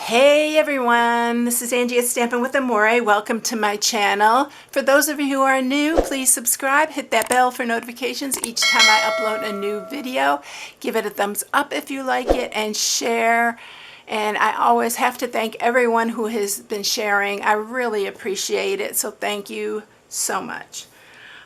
Hey everyone, this is Angie at Stampin' with Amore. Welcome to my channel. For those of you who are new, please subscribe, hit that bell for notifications each time I upload a new video. Give it a thumbs up if you like it and share. And I always have to thank everyone who has been sharing. I really appreciate it, so thank you so much.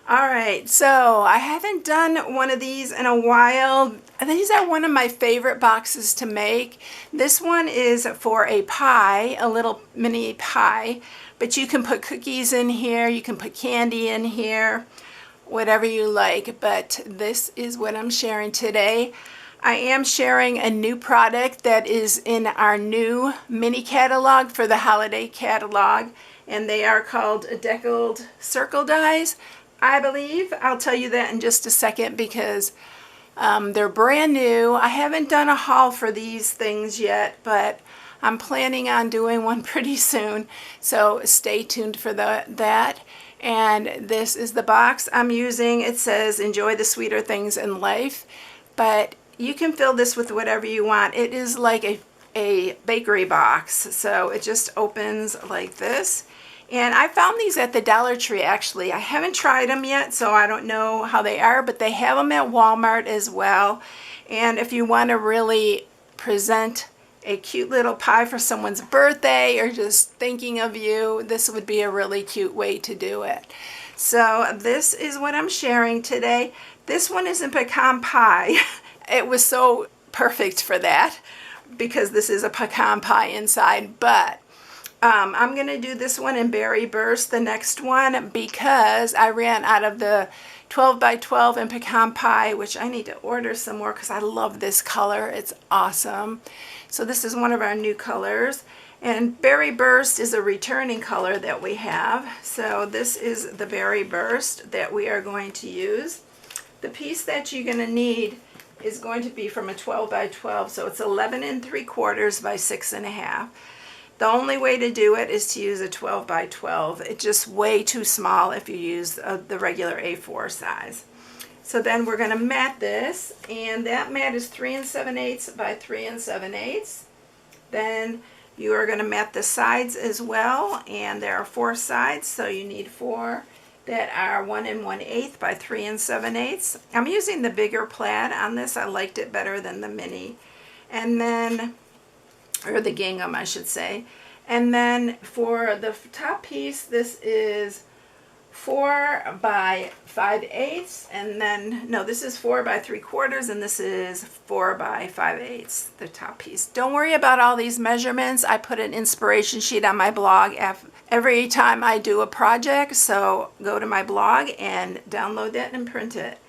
Alright, so I haven't done one of these in a while. These are one of my favorite boxes to make. This one is for a pie, a little mini pie, but you can put cookies in here, you can put candy in here, whatever you like, but this is what I'm sharing today. I am sharing a new product that is in our new mini catalog for the holiday catalog, and they are called Deckled Circle Dies, I believe. I'll tell you that in just a second because they're brand new. I haven't done a haul for these things yet, but I'm planning on doing one pretty soon, so stay tuned for that. And this is the box I'm using. It says enjoy the sweeter things in life, but you can fill this with whatever you want. It is like a bakery box, so it just opens like this. And I found these at the Dollar Tree, actually. I haven't tried them yet, so I don't know how they are, but they have them at Walmart as well. And if you want to really present a cute little pie for someone's birthday or just thinking of you, this would be a really cute way to do it. So this is what I'm sharing today. This one is in pecan pie. It was so perfect for that because this is a pecan pie inside, but I'm going to do this one in Berry Burst, the next one, because I ran out of the 12 by 12 in pecan pie, which I need to order some more because I love this color. It's awesome. So this is one of our new colors. And Berry Burst is a returning color that we have. So this is the Berry Burst that we are going to use. The piece that you're going to need is going to be from a 12 by 12. So it's 11 3/4 by 6.5. The only way to do it is to use a 12 by 12. It's just way too small if you use the regular A4 size. So then we're going to mat this, and that mat is 3 7/8 by 3 7/8. Then you are going to mat the sides as well, and there are 4 sides, so you need 4 that are 1 1/8 by 3 7/8. I'm using the bigger plaid on this. I liked it better than the mini. And then or the gingham, I should say. And then for the top piece, this is 4 by 5/8, and then, no, this is 4 by 3/4, and this is 4 by 5/8, the top piece. Don't worry about all these measurements. I put an inspiration sheet on my blog every time I do a project, so go to my blog and download that and print it.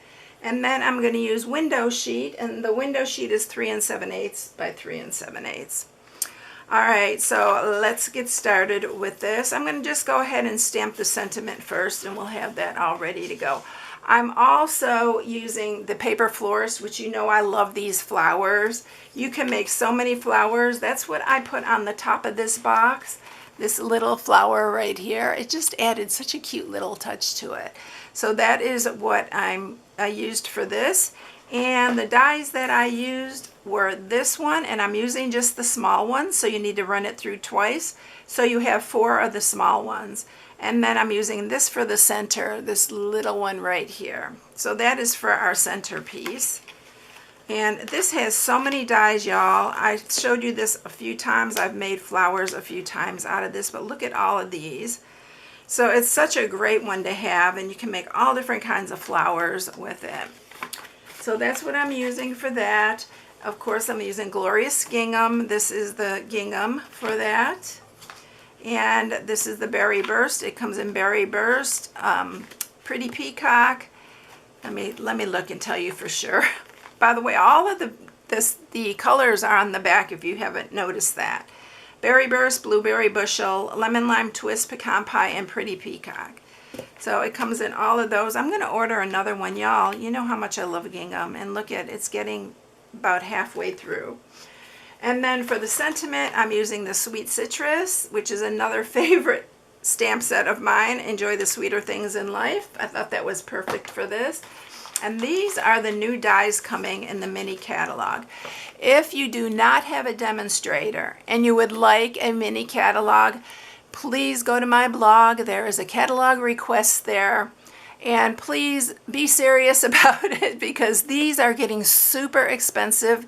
And then I'm going to use window sheet, and the window sheet is 3 7/8 by 3 7/8. Alright, so let's get started with this. I'm going to just go ahead and stamp the sentiment first, and we'll have that all ready to go. I'm also using the paper florist, which you know I love these flowers. You can make so many flowers. That's what I put on the top of this box, this little flower right here. It just added such a cute little touch to it. So that is what I used for this. And the dies that I used were this one, and I'm using just the small one, so you need to run it through twice. So you have 4 of the small ones. And then I'm using this for the center, this little one right here. So that is for our center piece. And this has so many dies, y'all. I showed you this a few times. I've made flowers a few times out of this, but look at all of these. So it's such a great one to have, and you can make all different kinds of flowers with it. So that's what I'm using for that. Of course, I'm using Glorious Gingham. This is the gingham for that. And this is the Berry Burst. It comes in Berry Burst, Pretty Peacock. Let me look and tell you for sure. By the way, all of the colors are on the back if you haven't noticed that. Berry Burst, Blueberry Bushel, Lemon Lime Twist, Pecan Pie, and Pretty Peacock. So it comes in all of those. I'm going to order another one, y'all. You know how much I love gingham. And look at it's getting about halfway through. And then for the sentiment, I'm using the Sweet Citrus, which is another favorite stamp set of mine. Enjoy the sweeter things in life. I thought that was perfect for this. And these are the new dies coming in the mini catalog. If you do not have a demonstrator and you would like a mini catalog, please go to my blog. There is a catalog request there. And please be serious about it, because these are getting super expensive,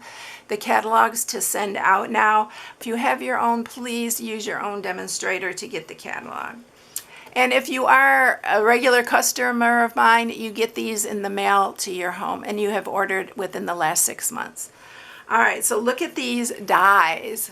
the catalogs to send out now. If you have your own, please use your own demonstrator to get the catalog. And if you are a regular customer of mine, you get these in the mail to your home, and you have ordered within the last 6 months. All right, so look at these dies.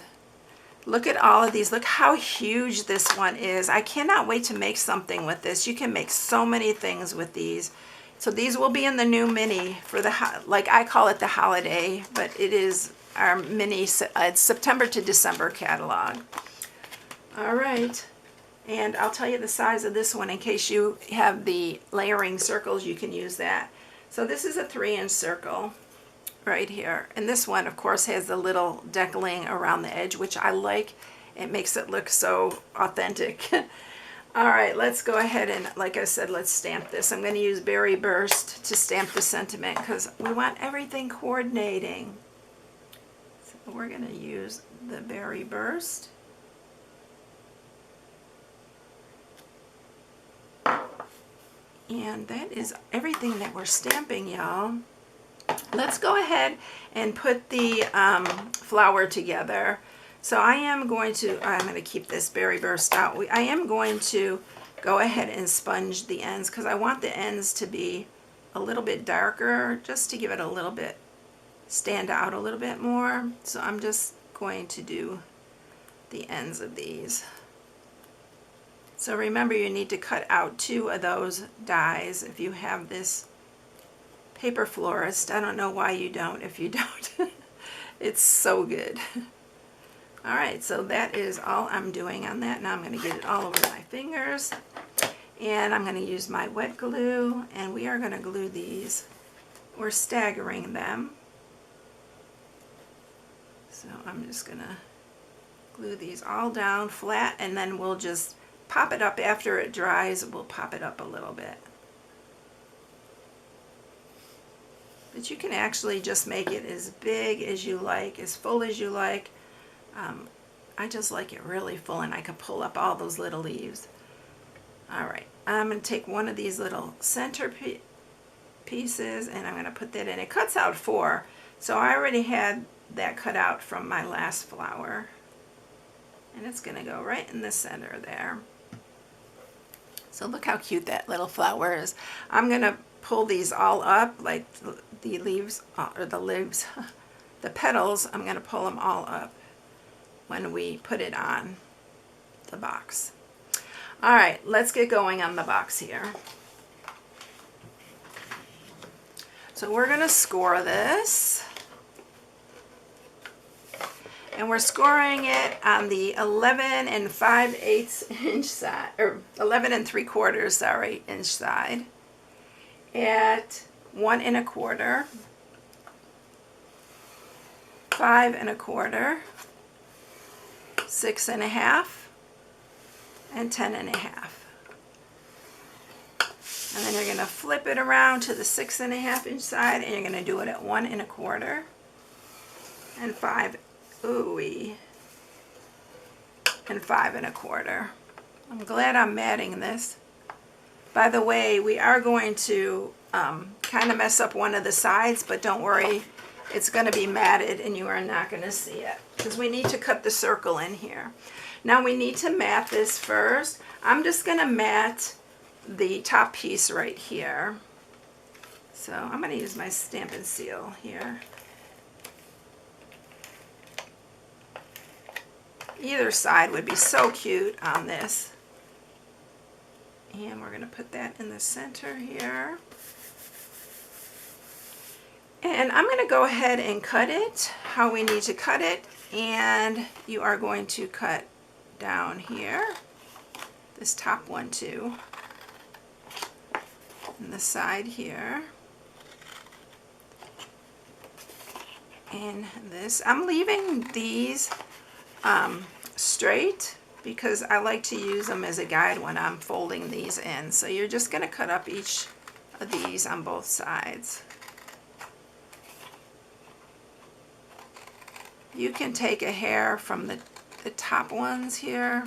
Look at all of these. Look how huge this one is. I cannot wait to make something with this. You can make so many things with these. So these will be in the new mini for the, like I call it the holiday, but it is our mini, it's September to December catalog. All right. And I'll tell you the size of this one in case you have the layering circles, you can use that. So this is a 3-inch circle right here. And this one, of course, has the little decaling around the edge, which I like. It makes it look so authentic. All right, let's go ahead and, like I said, let's stamp this. I'm going to use Berry Burst to stamp the sentiment because we want everything coordinating. So we're going to use the Berry Burst. And that is everything that we're stamping, y'all. Let's go ahead and put the flower together. So I'm going to keep this Berry Burst out. I am going to go ahead and sponge the ends because I want the ends to be a little bit darker, just to give it a little bit, stand out a little bit more. So I'm just going to do the ends of these. So remember, you need to cut out 2 of those dies if you have this Paper Florist. I don't know why you don't if you don't. It's so good. All right, so that is all I'm doing on that. Now I'm going to get it all over my fingers. And I'm going to use my wet glue, and we are going to glue these. We're staggering them. So I'm just going to glue these all down flat, and then we'll just pop it up after it dries. We'll pop it up a little bit. But you can actually just make it as big as you like, as full as you like. I just like it really full, and I can pull up all those little leaves. All right, I'm going to take one of these little center pieces, and I'm going to put that in. It cuts out 4, so I already had that cut out from my last flower. And it's going to go right in the center there. So look how cute that little flower is. I'm going to pull these all up, like the leaves, or the leaves, the petals, I'm going to pull them all up when we put it on the box. All right, let's get going on the box here. So we're going to score this. And we're scoring it on the 11 5/8 inch side, or 11 3/4, sorry, inch side, at 1 1/4, 5 1/4, 6 1/2, and 10 1/2. And then you're going to flip it around to the 6 1/2 inch side, and you're going to do it at 1 1/4 and 5, ooey, and 5 1/4. I'm glad I'm matting this. By the way, we are going to kind of mess up one of the sides, but don't worry, it's going to be matted and you are not going to see it because we need to cut the circle in here. Now we need to mat this first. I'm just going to mat the top piece right here. So I'm going to use my stamp and seal here. Either side would be so cute on this. And we're going to put that in the center here. And I'm going to go ahead and cut it how we need to cut it. And you are going to cut down here, this top one too, and the side here. And this, I'm leaving these straight because I like to use them as a guide when I'm folding these in. So you're just going to cut up each of these on both sides. You can take a hair from the top ones here.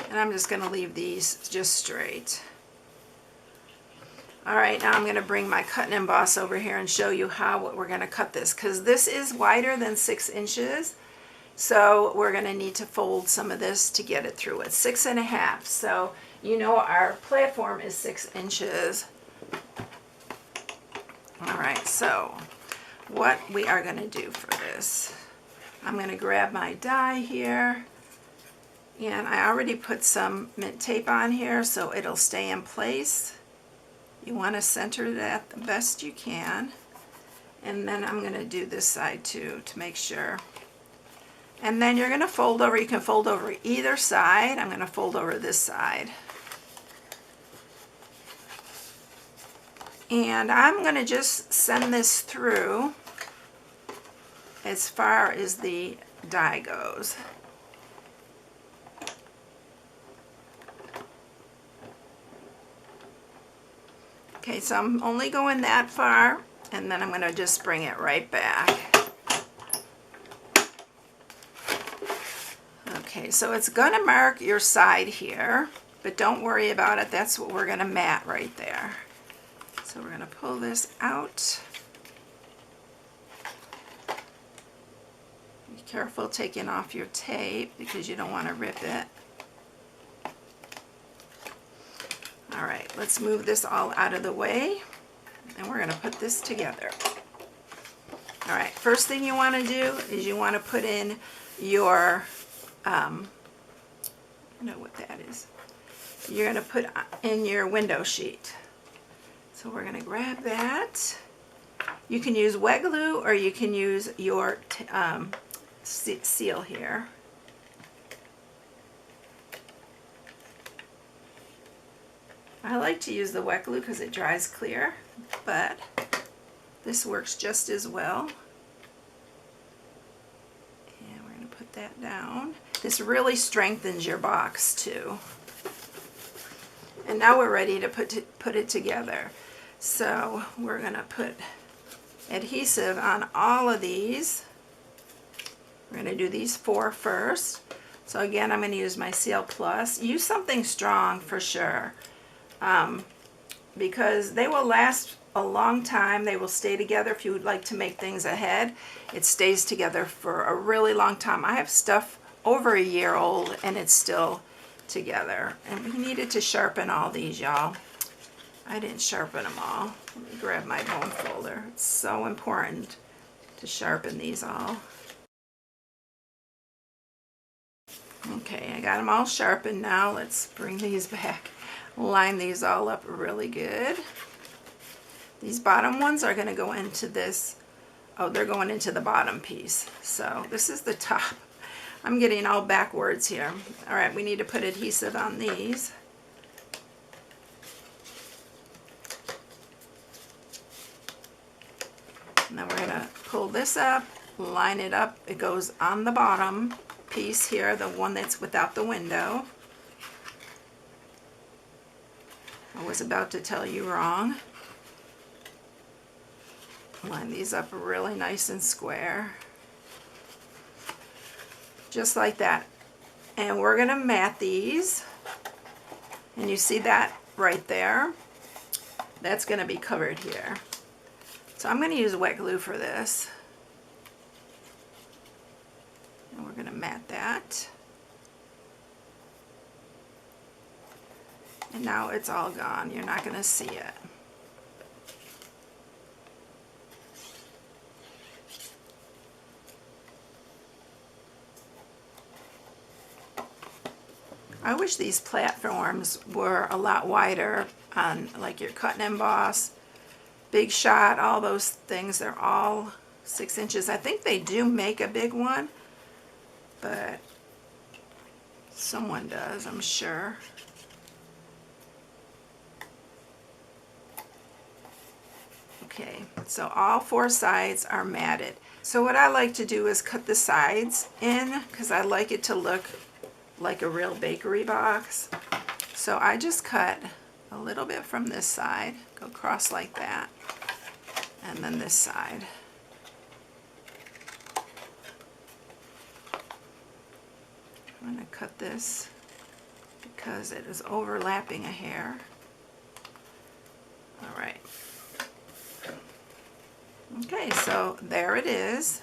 And I'm just going to leave these just straight. All right, now I'm going to bring my cut and emboss over here and show you how we're going to cut this, because this is wider than 6 inches. So we're going to need to fold some of this to get it through. It's 6.5. So you know our platform is 6 inches. All right, so what we are going to do for this, I'm going to grab my die here. And I already put some mint tape on here so it'll stay in place. You want to center that the best you can. And then I'm going to do this side too to make sure. And then you're going to fold over. You can fold over either side. I'm going to fold over this side. And I'm going to just send this through as far as the die goes. Okay, so I'm only going that far, and then I'm going to just bring it right back. Okay, so it's going to mark your side here, but don't worry about it. That's what we're going to mat right there. So we're going to pull this out. Be careful taking off your tape because you don't want to rip it. All right, let's move this all out of the way, and we're going to put this together. All right, first thing you want to do is you want to put in your, I know what that is. You're going to put in your window sheet. So we're going to grab that. You can use wet glue or you can use your seal here. I like to use the wet glue because it dries clear, but this works just as well. And we're going to put that down. This really strengthens your box too. And now we're ready to put it together. So we're going to put adhesive on all of these. We're going to do these 4 first. So again, I'm going to use my Seal Plus. Use something strong for sure. Because they will last a long time. They will stay together. If you would like to make things ahead, it stays together for a really long time. I have stuff over a year old and it's still together. And we needed to sharpen all these, y'all. I didn't sharpen them all. Let me grab my bone folder. It's so important to sharpen these all. Okay, I got them all sharpened now. Let's bring these back. Line these all up really good. These bottom ones are going to go into this. Oh, they're going into the bottom piece. So this is the top. I'm getting all backwards here. All right, we need to put adhesive on these. And then we're going to pull this up, line it up. It goes on the bottom piece here, the one that's without the window. I was about to tell you wrong. Line these up really nice and square. Just like that. And we're going to mat these. And you see that right there? That's going to be covered here. So I'm going to use wet glue for this. And we're going to mat that. And now it's all gone. You're not going to see it. I wish these platforms were a lot wider on like your cut and emboss, Big Shot, all those things. They're all 6 inches. I think they do make a big one, but someone does, I'm sure. Okay, so all 4 sides are matted. So what I like to do is cut the sides in because I like it to look like a real bakery box. So I just cut a little bit from this side, go across like that, and then this side. I'm going to cut this because it is overlapping a hair. All right. Okay, so there it is.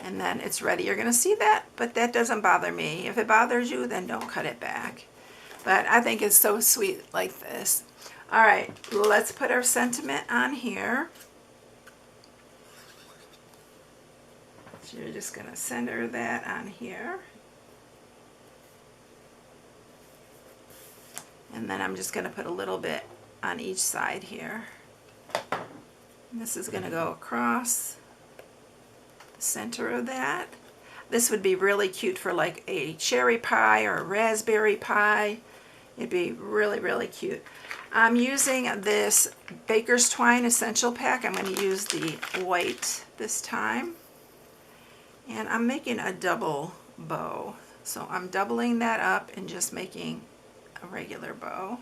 And then it's ready. You're going to see that, but that doesn't bother me. If it bothers you, then don't cut it back. But I think it's so sweet like this. All right, let's put our sentiment on here. So you're just going to center that on here. And then I'm just going to put a little bit on each side here. And this is going to go across the center of that. This would be really cute for like a cherry pie or a raspberry pie. It'd be really, really cute. I'm using this Baker's Twine Essential Pack. I'm going to use the white this time. And I'm making a double bow. So I'm doubling that up and just making a regular bow.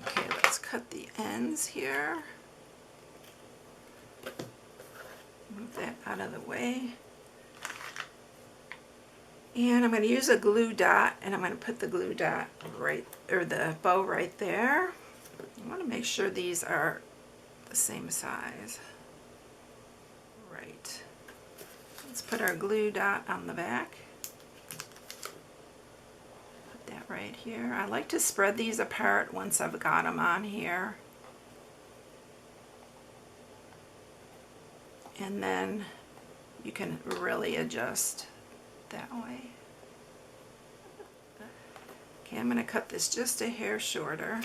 Okay, let's cut the ends here. Move that out of the way. And I'm going to use a glue dot, and I'm going to put the glue dot right, or the bow right there. I want to make sure these are the same size. Right. Let's put our glue dot on the back. Put that right here. I like to spread these apart once I've got them on here. And then you can really adjust that way. Okay, I'm going to cut this just a hair shorter.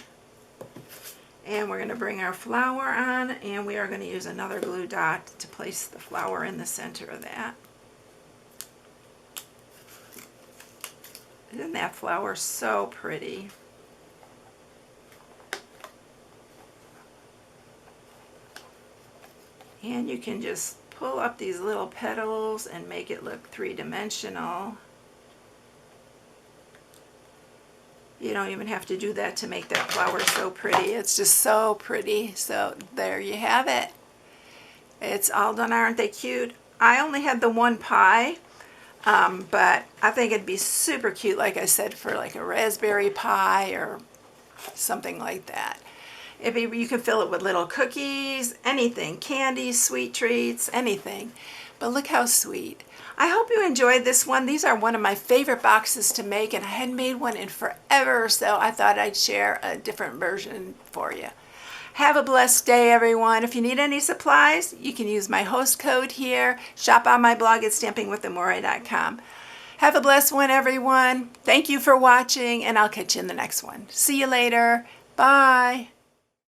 And we're going to bring our flower on, and we are going to use another glue dot to place the flower in the center of that. Isn't that flower so pretty? And you can just pull up these little petals and make it look three-dimensional. You don't even have to do that to make that flower so pretty. It's just so pretty. So there you have it. It's all done. Aren't they cute? I only had the one pie, but I think it'd be super cute, like I said, for like a raspberry pie or something like that. You can fill it with little cookies, anything, candies, sweet treats, anything. But look how sweet. I hope you enjoyed this one. These are one of my favorite boxes to make, and I hadn't made one in forever, so I thought I'd share a different version for you. Have a blessed day, everyone. If you need any supplies, you can use my host code here. Shop on my blog at stampingwithamore.com. Have a blessed one, everyone. Thank you for watching, and I'll catch you in the next one. See you later. Bye.